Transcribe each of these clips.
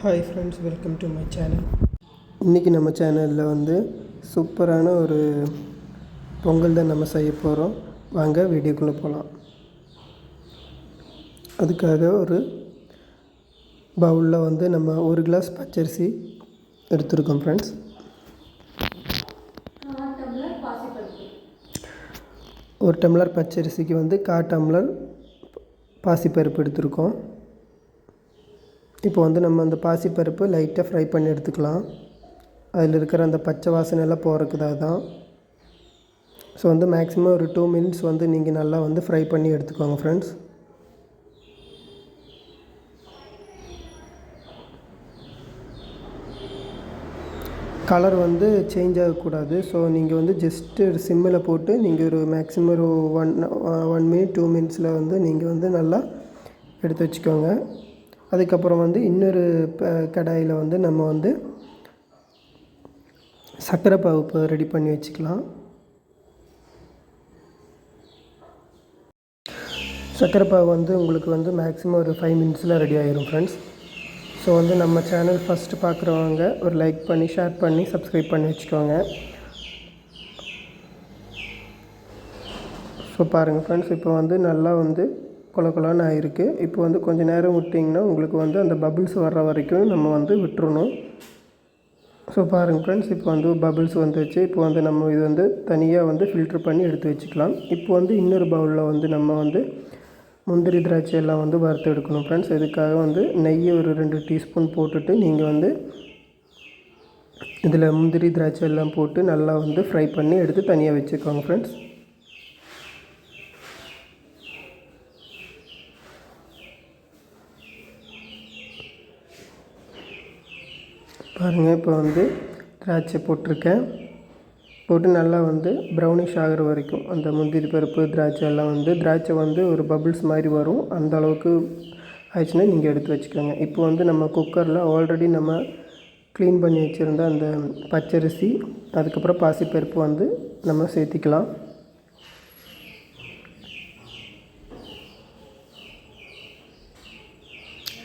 Hi friends, welcome to my channel. இன்றைக்கி நம்ம சேனலில் வந்து சூப்பரான ஒரு பொங்கல் தான் நம்ம செய்ய போகிறோம். வாங்க வீடியோக்குள்ளே போகலாம். அதுக்காக ஒரு பவுலில் வந்து நம்ம 1 கிளாஸ் பச்சரிசி எடுத்துருக்கோம் ஃப்ரெண்ட்ஸ். ஒரு டம்ளர் பச்சரிசிக்கு வந்து 1/4 டம்ளர் பாசிப்பருப்பு எடுத்துருக்கோம். இப்போ வந்து நம்ம அந்த பாசிப்பருப்பு லைட்டாக ஃப்ரை பண்ணி எடுத்துக்கலாம். அதில் இருக்கிற அந்த பச்சை வாசனை எல்லாம் போகிறதுக்காக தான். ஸோ வந்து மேக்ஸிமம் ஒரு 2 மினிட்ஸ் வந்து நீங்கள் நல்லா வந்து ஃப்ரை பண்ணி எடுத்துக்கோங்க ஃப்ரெண்ட்ஸ். கலர் வந்து சேஞ்ச் ஆகக்கூடாது. ஸோ நீங்கள் வந்து ஜஸ்ட்டு சிம்மில் போட்டு நீங்கள் ஒரு மேக்ஸிமம் ஒரு 1 மினிட் 2 மினிட்ஸில் வந்து நீங்கள் வந்து நல்லா எடுத்து வச்சுக்கோங்க. அதுக்கப்புறம் வந்து இன்னொரு கடாயில் வந்து நம்ம வந்து சர்க்கரை பாகு ரெடி பண்ணி வச்சுக்கலாம். சர்க்கரை பாகு வந்து உங்களுக்கு வந்து மேக்ஸிமம் ஒரு 5 மினிட்ஸில் ரெடி ஆகிரும் ஃப்ரெண்ட்ஸ். ஸோ வந்து நம்ம சேனல் ஃபஸ்ட்டு பார்க்குறவங்க ஒரு லைக் பண்ணி ஷேர் பண்ணி சப்ஸ்கிரைப் பண்ணி வச்சுக்கோங்க. ஸோ பாருங்கள் ஃப்ரெண்ட்ஸ், இப்போ வந்து நல்லா வந்து கொலன்னு ஆகிருக்கு. இப்போ வந்து கொஞ்சம் நேரம் விட்டிங்கன்னா உங்களுக்கு வந்து அந்த பபிள்ஸ் வர்ற வரைக்கும் நம்ம வந்து விட்டுறணும். ஸோ பாருங்கள் ஃப்ரெண்ட்ஸ், இப்போ வந்து பபிள்ஸ் வந்துச்சு. இப்போ வந்து நம்ம இது வந்து தனியாக வந்து ஃபில்ட்ரு பண்ணி எடுத்து வச்சுக்கலாம். இப்போ வந்து இன்னொரு பவுலில் வந்து நம்ம வந்து முந்திரி திராட்சை எல்லாம் வந்து வறுத்து எடுக்கணும் ஃப்ரெண்ட்ஸ். இதுக்காக வந்து நெய் ஒரு 2 டீஸ்பூன் போட்டுட்டு நீங்கள் வந்து இதில் முந்திரி திராட்சை எல்லாம் போட்டு நல்லா வந்து ஃப்ரை பண்ணி எடுத்து தனியாக வச்சுக்கோங்க ஃப்ரெண்ட்ஸ். பாருங்கள், இப்போ வந்து திராட்சை போட்டிருக்கேன். போட்டு நல்லா வந்து ப்ரௌனிஷ் ஆகிற வரைக்கும் அந்த முந்திரி பருப்பு திராட்சை எல்லாம் வந்து திராட்சை வந்து ஒரு பபிள்ஸ் மாதிரி வரும். அந்த அளவுக்கு ஆயிடுச்சுன்னா நீங்கள் எடுத்து வச்சுக்கோங்க. இப்போ வந்து நம்ம குக்கரில் ஆல்ரெடி நம்ம க்ளீன் பண்ணி வச்சுருந்த அந்த பச்சரிசி அதுக்கப்புறம் பாசிப்பருப்பு வந்து நம்ம சேர்த்திக்கலாம்.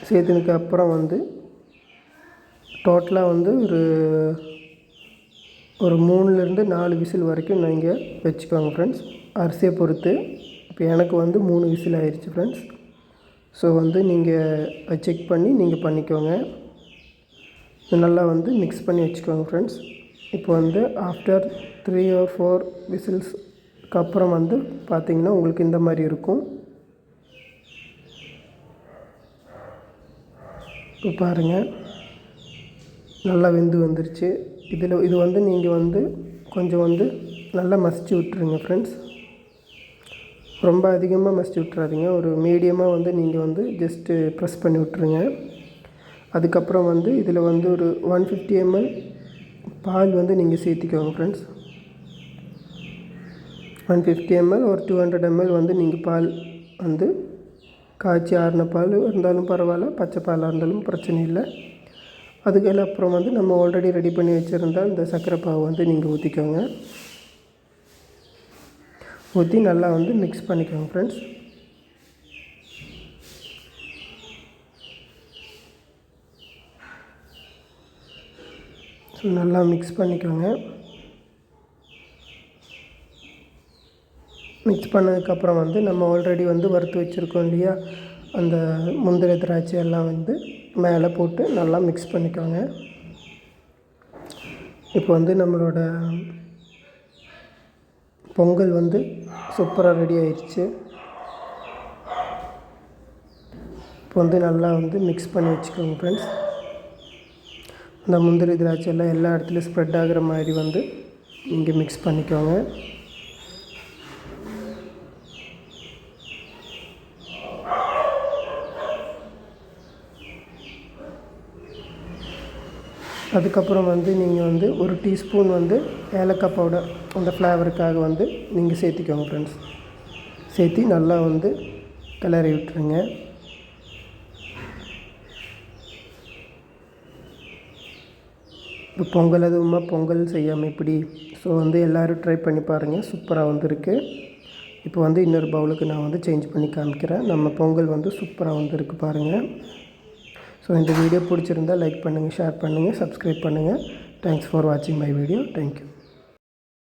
சேர்த்துனதுக்கு அப்புறம் வந்து டோட்டலாக வந்து ஒரு 3லேருந்து 4 விசில் வரைக்கும் நீங்கள் வச்சுக்கோங்க ஃப்ரெண்ட்ஸ், அரிசியை பொறுத்து. இப்போ எனக்கு வந்து 3 விசில் ஆயிடுச்சு ஃப்ரெண்ட்ஸ். ஸோ வந்து நீங்கள் செக் பண்ணி நீங்கள் பண்ணிக்கோங்க. நல்லா வந்து மிக்ஸ் பண்ணி வச்சுக்கோங்க ஃப்ரெண்ட்ஸ். இப்போ வந்து ஆஃப்டர் 3 or 4 விசில்ஸ்க்கு அப்புறம் வந்து பார்த்திங்கன்னா உங்களுக்கு இந்த மாதிரி இருக்கும். இப்போ பாருங்கள், நல்லா வெந்து வந்துருச்சு. இது வந்து நீங்கள் வந்து கொஞ்சம் வந்து நல்லா மசிச்சு விட்டுருங்க ஃப்ரெண்ட்ஸ். ரொம்ப அதிகமாக மசிச்சு விட்றாதீங்க. ஒரு மீடியமாக வந்து நீங்கள் வந்து ஜஸ்ட்டு ப்ரெஸ் பண்ணி விட்ருங்க. அதுக்கப்புறம் வந்து இதில் வந்து ஒரு 150 ml பால் வந்து நீங்கள் சேர்த்திக்கோங்க ஃப்ரெண்ட்ஸ். 150 ml ஒரு 200 ml வந்து நீங்கள் பால் வந்து காய்ச்சி ஆறின பால் இருந்தாலும் பரவாயில்ல, பச்சை பாலாக இருந்தாலும் பிரச்சனை இல்லை. அதுக்கெல்லாம் அப்புறம் வந்து நம்ம ஆல்ரெடி ரெடி பண்ணி வச்சுருந்தா இந்த சர்க்கரை பாகு வந்து நீங்கள் ஊற்றிக்கோங்க. ஊற்றி நல்லா வந்து மிக்ஸ் பண்ணிக்கோங்க ஃப்ரெண்ட்ஸ். ஸோ நல்லா மிக்ஸ் பண்ணிக்கோங்க. மிக்ஸ் பண்ணதுக்கப்புறம் வந்து நம்ம ஆல்ரெடி வந்து வறுத்து வச்சுருக்கோம் இல்லையா, அந்த முந்திரி திராட்சை எல்லாம் வந்து மேலே போட்டு நல்லா மிக்ஸ் பண்ணிக்கோங்க. இப்போ வந்து நம்மளோட பொங்கல் வந்து சூப்பராக ரெடி ஆயிடுச்சு. இப்போ வந்து நல்லா வந்து மிக்ஸ் பண்ணி வச்சுக்கோங்க ஃப்ரெண்ட்ஸ். அந்த முந்திரி திராட்சை எல்லாம் எல்லா இடத்துலையும் ஸ்ப்ரெட் ஆகிற மாதிரி வந்து நீங்கள் மிக்ஸ் பண்ணிக்கோங்க. அதுக்கப்புறம் வந்து நீங்கள் வந்து 1 டீஸ்பூன் வந்து ஏலக்காய் பவுடர் அந்த ஃப்ளேவருக்காக வந்து நீங்கள் சேர்த்திக்கோங்க ஃப்ரெண்ட்ஸ். சேர்த்தி நல்லா வந்து கிளறி விட்டுருங்க. இப்போ பொங்கல் அதுவுமா பொங்கல் செய்யாமல் இப்படி. ஸோ வந்து எல்லோரும் ட்ரை பண்ணி பாருங்கள், சூப்பராக வந்துருக்கு. இப்போ வந்து இன்னொரு பவுலுக்கு நான் வந்து சேஞ்ச் பண்ணி காமிக்கிறேன். நம்ம பொங்கல் வந்து சூப்பராக வந்துருக்கு பாருங்கள். ஸோ இந்த வீடியோ பிடிச்சிருந்தால் லைக் பண்ணுங்கள், ஷேர் பண்ணுங்கள், சப்ஸ்கிரைப் பண்ணுங்கள். தேங்க்ஸ் ஃபார் வாட்சிங் மை வீடியோ. தேங்க்யூ.